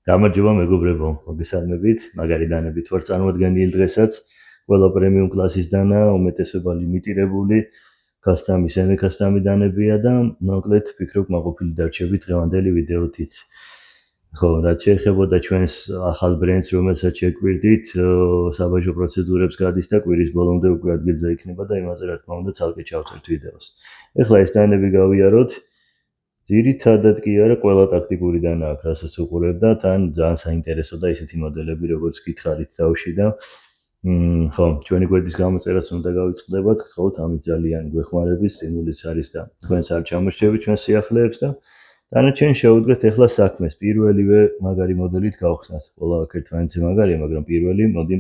გამარჯობა მეგობრებო, მოგესალმებით, მაგარი დანებით ვარ წარმოადგენილი დღესაც. ყველა პრემიუმ კლასის დანა, უმეტესობა ლიმიტირებული, custom-ი, semi-custom-ი დანებია და მოკლედ ვფიქრობ მაყოფილი დარჩებით დღევანდელი ვიდეოთიც. ხო, რაც შეეხებოდა ჩვენს ახალ ბრენდს, რომელსაც შეგვირდით, საბაჟო პროცედურებს გადის და კვირის ბოლომდე უკვე ადგილზე იქნება და იმაზე რა თქმა უნდა ცალკე ჩავწერთ ვიდეოს. ეხლა ეს დანები გავიაროთ. ძირითადად კი არა, ყველა ტაქტიკური დანა აქვს, რასაც უყურებ და თან ძალიან საინტერესო და ისეთი მოდელები, როგორც გითხარით თავში და ხო, ჩვენი გვერდის გამოწერას უნდა გავიწყდებათ, გთხოვთ, ამით ძალიან გვეხმარებით, სტიმულიც არის და თქვენც არ ჩამორჩებით ჩვენ სიახლეებს და დანარჩენი შევუდგეთ ახლა საქმეს. პირველივე მაგარი მოდელით გავხსნათ. ყველა ერთმანეთზე მაგარია, მაგრამ პირველი მოდი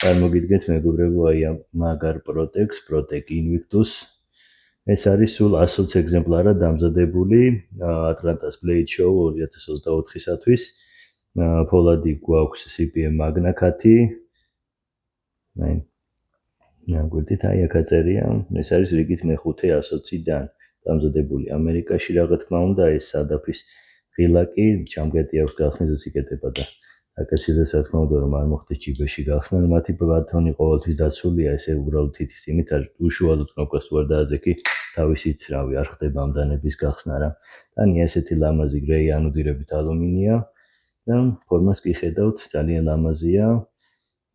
წარმოგიდგეთ მეგობრებო, აი ამ მაგარ პროტექს, პროტეკ ინვიქტუს. ეს არის სულ 120 ეგზემპლარად დამზადებული Atlantas Blade Show 2024-ისათვის. ფოლადი გვაქვს CPM მაგნაკათი. ნაგვირდით აი აქ აწერია, ეს არის რიგით მეხუთე 120-დან დამზადებული ამერიკაში, რა თქმა უნდა, ეს სადაფის ღილაკი ჩამგეტი აქვს გახსნილს იკეთება და აკაცილეს რა თქმა უნდა რომ არ მოხდეს ჯიბეში გახსნა, მათი ბატონი ყოველთვის დაცულია, ესე უბრალოდ თითის იმით არ უშუალოდ კნოპკას თუ არ დააძეკი, თავისით რავი არ ხდება ამ დანების გახსნა რა. დანია ესეთი ლამაზი გრეი ანოდირებით ალუმინია და ფორმას კი ხედავთ, ძალიან ლამაზია.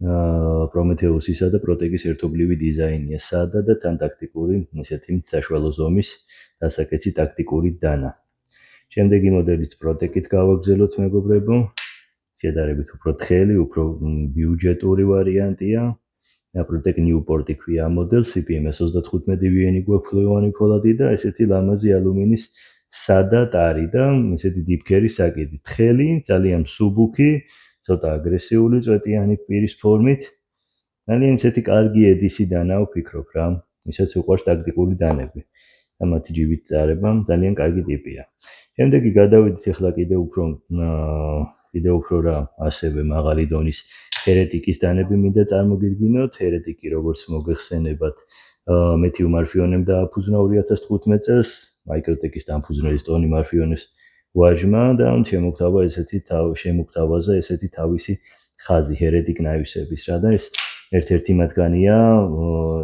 პრომეთეუსისა და პროტეგის ერთობლივი დიზაინია, სადა და თან ტაქტიკური, ესეთი საშუალო ზომის დასაკეცი ტაქტიკური დანა. შემდეგი მოდელიც პროტეკით გავაგრძელოთ მეგობრებო. შედარებით უფრო თხელი, უფრო ბიუჯეტური ვარიანტია. პროტეკ ნიუპორტი ქვია მოდელს, CPM 35 ვიენი გვაქვს ფლუოვანი ფოლადი და ესეთი ლამაზი ალუმინის სადა ტარი და ესეთი დიფქერი საკიდი. თხელი, ძალიან მსუბუქი, ცოტა აგრესიული წვეტიანი პირის ფორმით. ძალიან ესეთი კარგი ედისი დანა ვფიქრობ რა. ისაც უყვარს ტაქტიკური დანები. და მათი ჯიბით წარება ძალიან კარგი ტიპია. შემდეგი გადავიდეთ ახლა კიდევ უფრო რა, ასევე მაღალი დონის ჰერეტიკის დანები მინდა წარმოგიდგინოთ. ჰერეტიკი როგორც მოგეხსენებათ, მეთიუ მარფიონემ დააფუძნა 2015 წელს, მაიკროტეკის დამფუძნელის ტონი მარფიონეს ვაჟმა და შემოგთავაზა ესეთი თავისი ხაზი ჰერეტიკ ნაივსების რა და ეს ერთ-ერთი მათგანია,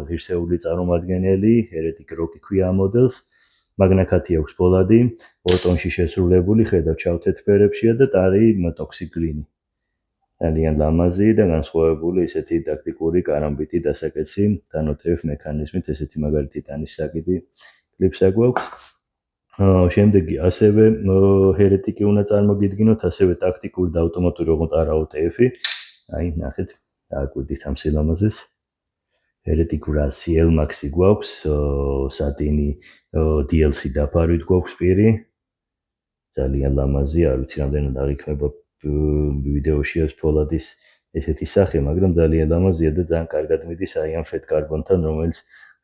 ღირსეული წარმომადგენელი, ჰერეტიკ როკი ქვია მოდელს. მაგნაკათი აქვს ფოლადი, ორტონში შესრულებული, ხედავ ჩავთეთფერებშია და ტარი ტოქსიკლინი. ძალიან ლამაზი და განსხვავებული ესეთი ტაქტიკური კარამბიტი დასაკეცი, დანოთების მექანიზმით, ესეთი მაგარი ტიტანის საკიდი კლიპსა გვაქვს. შემდეგი ასევე ჰერეტიკი უნდა წარმოგიდგინოთ, ასევე ტაქტიკური და ავტომატური ოღონდ არა OTF-ი. აი, ნახეთ, დააკვირდით ამ სილამაზეს. ჰერეტიკურა CL Max-ი გვაქვს, სატინი DLC დაფარვით გვაქვს პირი. ძალიან ლამაზი, არ ვიცი რამდენად აღიქმება ვიდეოში ეს ფოლადის ესეთი სახე, მაგრამ ძალიან ლამაზია და ძალიან კარგად მიდის აი ამ ფეთ კარბონთან, რომელიც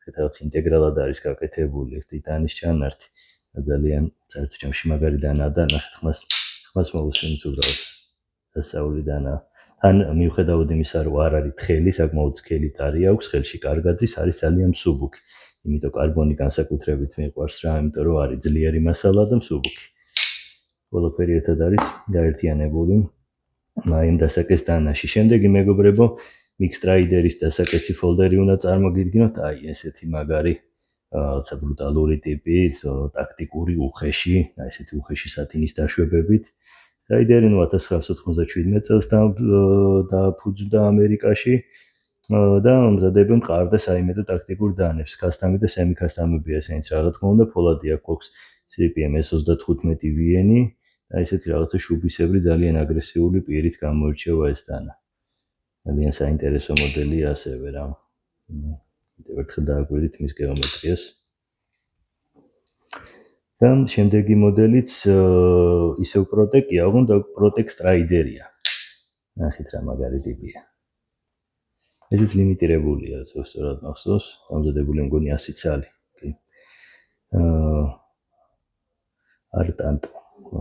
შედარებით ინტეგრალად არის გაკეთებული, ეს ტიტანის ჩანართი. ძალიან საერთოდ ჩემში მაგარი დანაა და ნახეთ ხმას მოვუსვენთ უბრალოდ. დასავლი დანაა. თან მიუხედავად იმისა, რომ არ არის თხელი, საკმაოდ სქელი ტარი აქვს, ხელში კარგად ის არის ძალიან მსუბუქი. იმიტომ კარბონი განსაკუთრებით მიყვარს რა, იმიტომ რომ არის ძლიერი მასალა და მსუბუქი. ყველაფერი ერთად არის გაერთიანებული აი ამ დასაკეცი დანაში. შემდეგი მეგობრებო, მიქსტრაიდერის დასაკეცი ფოლდერი უნდა წარმოგიდგინოთ, აი ესეთი მაგარი რაცა ბრუტალური ტიპი, ტაქტიკური უხეში, აი ესეთი უხეში სატინის დაშვებებით. რაიდერი 1997 წელს დააფუძნდა ამერიკაში და მზადებენ მყარ და საიმედო ტაქტიკურ დანებს. custom-ი და semi-custom-ებია ესენიც რა თქმა უნდა, ფოლადი აქვს CPM 35 ვიენი და ესეთი რაღაცა შუბისებრი ძალიან აგრესიული პირით გამოირჩევა ეს დანა. ძალიან საინტერესო მოდელია ასევე რა. კიდევ ერთხელ დააკვირდით მის გეომეტრიას. და შემდეგი მოდელიც ისევ პროტეკია, ოღონდ პროტეკ სტრაიდერია. ნახეთ რა მაგარი ტიპია. ესეც ლიმიტირებულია, სწორად მახსოვს, დამზადებული მგონი 100 ცალი. არტანტო,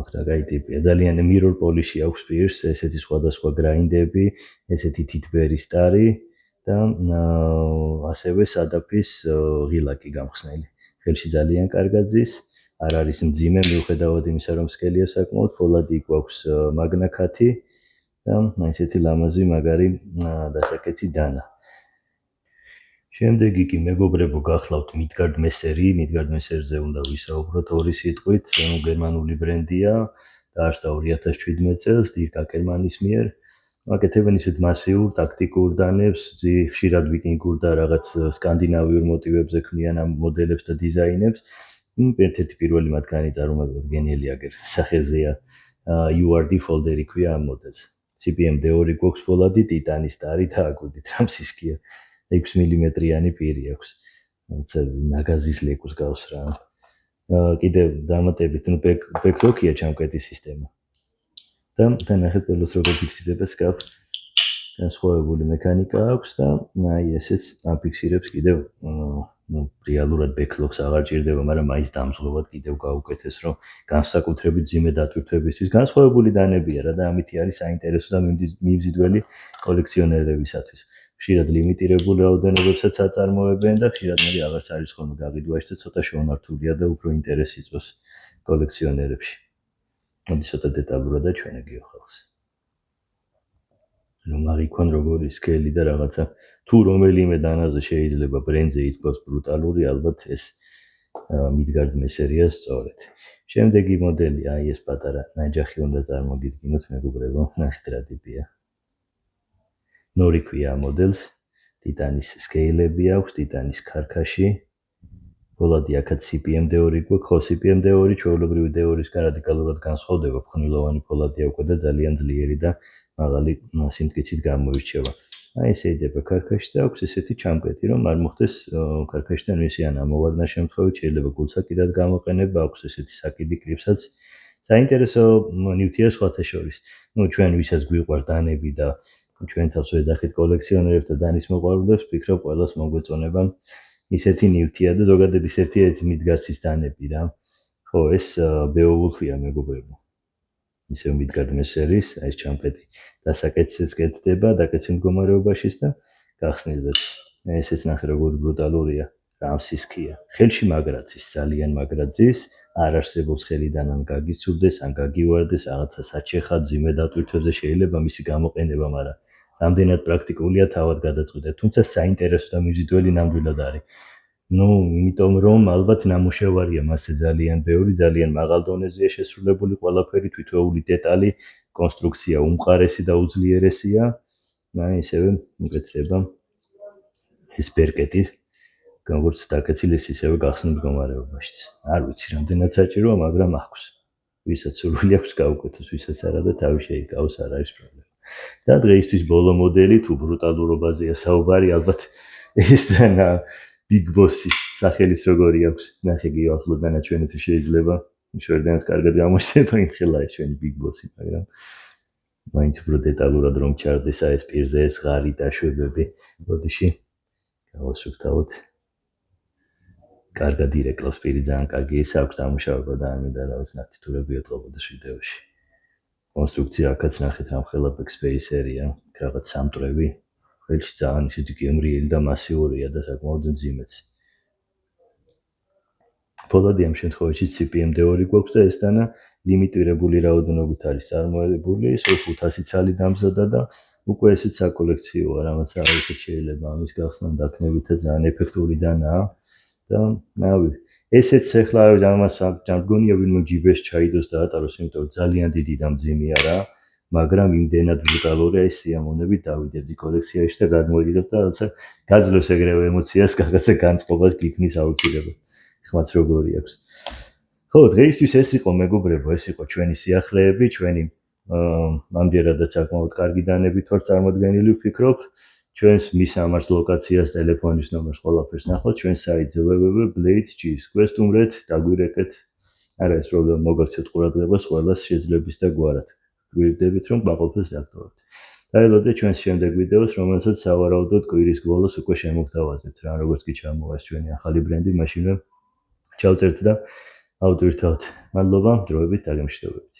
ახლა გაი ტიპია. ძალიან mirror polish-ი აქვს პირს, ესეთი სხვადასხვა გრაინდები, ესეთი თითბერი სტარი და ასევე სადაფის ღილაკი გამხსნელი. ხელში ძალიან კარგად ზის. არ არის მძიმე, მიუხედავად იმისა, რომ სკელია საკმაოდ, ფოლადი იქ გვაქვს მაგნაკათი და ესეთი ლამაზი მაგარი დასაკეცი დანა. შემდეგ იგი მეგობრებო გახლავთ Midgard Messeri, Midgard Messeriზე უნდა ვისაუბროთ ორი სიტყვით, გერმანული ბრენდია, დაარსდა 2017 წელს დირკ აკერმანის მიერ. აკეთებენ ისეთ მასიურ ტაქტიკურ დანებს, ხშირად ვიკინგურ და რაღაც სკანდინავიურ მოტივებზე ქმნიან ამ მოდელებს და დიზაინებს. ერთ-ერთი პირველი მათგანი წარმოადგენელი აგერ სახელზეა URD folder-ი ქვია ამ მოდელს. CPM D2 გვაქვს ფოლადი, ტიტანის ტარი და აგვიდით რამსისკია. 6 მმ-იანი პირი აქვს. ნაგაზის ლეკუს გავს რა. კიდევ დამატებით, ბეკლოკია ჩამკეტის სისტემა. და ნახეთ პელოს როგორ ფიქსირდება სკაფ. განსხვავებული მექანიკა აქვს და აი ესეც აფიქსირებს კიდევ რეალურად ბეკლოკს აღარ ჭირდება, მაგრამ მაინც დამზღვევად კიდევ გაუკეთეს, რომ განსაკუთრებით ძიმე დატვირთვებისთვის განსხვავებული დანებია რა და ამითი არის საინტერესო და მიმზიდველი კოლექციონერებისათვის. ხშირად ლიმიტირებულ რაოდენობებსაც აწარმოებენ და ხშირად მე აღარც არის ხოლმე გაყიდვაში და ცოტა შოვნართულია და უფრო ინტერესი იწვევს კოლექციონერებში. მოდი ცოტა დეტალურადაც ჩვენ გიახავს. რომ აღიქვან როგორი სკელი და რაღაცა თუ რომელიმე დანაზე შეიძლება ბრენდზე ითქვას ბრუტალური, ალბათ ეს Midgard Messeri-ია სწორედ. შემდეგი მოდელი, აი ეს პატარა ნაჯახი უნდა წარმოგიდგინოთ მეგობრებო, ნახეთ რა ტიპია. ნორი ქვია მოდელს, ტიტანის სკეილები აქვს, ტიტანის ქარქაში. ფოლადი აქაც CPM D2 გვაქვს, ხო CPM D2 ჩვეულებრივი D2-ისგან რადიკალურად განსხვავდება, ფხვნილოვანი ფოლადია უკვე და ძალიან ძლიერი და მაღალი სიმტკიცით გამოირჩევა. აი ესე იდება ქარქაში და აქვს ესეთი ჩამკეტი, რომ არ მოხდეს ქარქაშიდან მისიან ამოვარდნა შემთხვევით, შეიძლება გულსაკიდად გამოყენება, აქვს ესეთი საკიდი კრიფსაც. საინტერესო ნივთია სხვათა შორის. ჩვენ ვისაც გვიყვარს დანები და ჩვენ თავს ვეძახით კოლექციონერებს და დანის მოყვარულებს, ვფიქრობ ყველას მოგვეწონება ისეთი ნივთია და ზოგადად ისეთი Midgard-ის დანები რა. ხო, ეს Beowulf-ია მეგობრებო. ისევ Midgard Messeri-ის, აი ეს ჩამკეტი დასაკეციც კეთდება, დაკეცილ მდგომარეობაშიც და გახსნილდაც. ესეც ნახე როგორი ბრუტალურია, რამსისკია. ხელში მაგრაცის, ძალიან მაგრაცის, არ არსებობს ხელიდან ან გაგიცურდეს, ან გაგივარდეს, რაღაცა საჩეხად ძიმე დატვირთვებზე შეიძლება მისი გამოყენება, მაგრამ რამდენად პრაქტიკულია თავად გადაწყვეტეთ, თუმცა საინტერესო და მიმზიდველი ნამდვილად არის. იმიტომ რომ ალბათ ნამუშევარია მასზე ძალიან ბევრი, ძალიან მაღალ დონეზეა შესრულებული ყველაფერი, თითოეული დეტალი, კონსტრუქცია უმყარესი და უძლიერესია. ისევე უკეთდება ეს ბერკეტი, როგორც დაკეცილი ისევე გახსნილ მდგომარეობაშიც. არ ვიცი რამდენად საჭიროა, მაგრამ აქვს. ვისაც სურვილი აქვს გაუკეთოს, ვისაც არა და თავი შეიკავოს, არ არის პრობლემა. და დღეისთვის ბოლო მოდელი თუ ბრუტალურობაზეა საუბარი, ალბათ ეს და Big Boss-ი სახელის როგორი აქვს. ნახე გიახლოთ დანარჩენი თუ შეიძლება. შორდანაც კარგად გამოჩნდება იმ ხელა ეს ჩვენი Big Boss-ი, მაგრამ მაინც უფრო დეტალურად რომ ჩარდეს ეს პირზე ეს ღარი და შვებები. ბოდიში გავასუფთავოთ. კარგად ირეკლავს პირი, ძალიან კარგი ის აქვს დამუშავება და ამიტომ რაღაც ნათითურები ეტყობოდეს ვიდეოში. კონსტრუქცია აქაც ნახეთ ამ ხელა Backspacer-ია, რაღაც სამტრევი. ხელში ძალიან ისეთი გემრიელი და მასიურია და საკმაოდ მძიმეც. ფოლადი ამ შემთხვევაში CPM D2 გვაქვს და ეს დანა ლიმიტირებული რაოდენობით არის წარმოებული, 500 ცალი დამზადა და უკვე ესეც საკოლექციოა, რამაც არ ისეთ შეიძლება ამის გახსნა დაქნებით და ძალიან ეფექტური დანაა და ნავი. ესეც ახლა ამას ჯამგონია ვინმე ჯიბეს ჩაიდოს და ატაროს, იმიტომ რომ ძალიან დიდი და მძიმეა რა. მაგრამ იმდენად ბრუტალურია ეს სიამოვნებით დავიდებდი კოლექციაში და გადმოიგებ და რაღაცა გაძლევს ეგრევე ემოციას, რაღაცა განწყობას გიქმნის აუცილებლად. ხმაც როგორი აქვს. ხო, დღეისთვის ეს იყო მეგობრებო, ეს იყო ჩვენი სიახლეები, ჩვენი ამჯერადაც საკმაოდ კარგი დანებით ვარ წარმოდგენილი, ვფიქრობ. ჩვენს მისამართს ლოკაციას, ტელეფონის ნომერს, ყველაფერს ნახოთ ჩვენ საიტზე www.blades.gr-ს. გვესტუმრეთ, დაგვირეკეთ. არა ეს პრობლემა მოგაქცევთ ყურადღებას ყველას შეძლების და გვარად. გვირდებით რომ გაყოფილს დაგტოვებთ. დაელოდეთ ჩვენს შემდეგ ვიდეოს, რომელსაც სავარაუდოდ კვირის ბოლოს უკვე შემოგთავაზებთ რა, როგორც კი ჩამოვა ჩვენი ახალი ბრენდი, მაშინვე ჩავწერთ და ავტვირთავთ. მადლობა, დროებით დაგემშვიდობებით.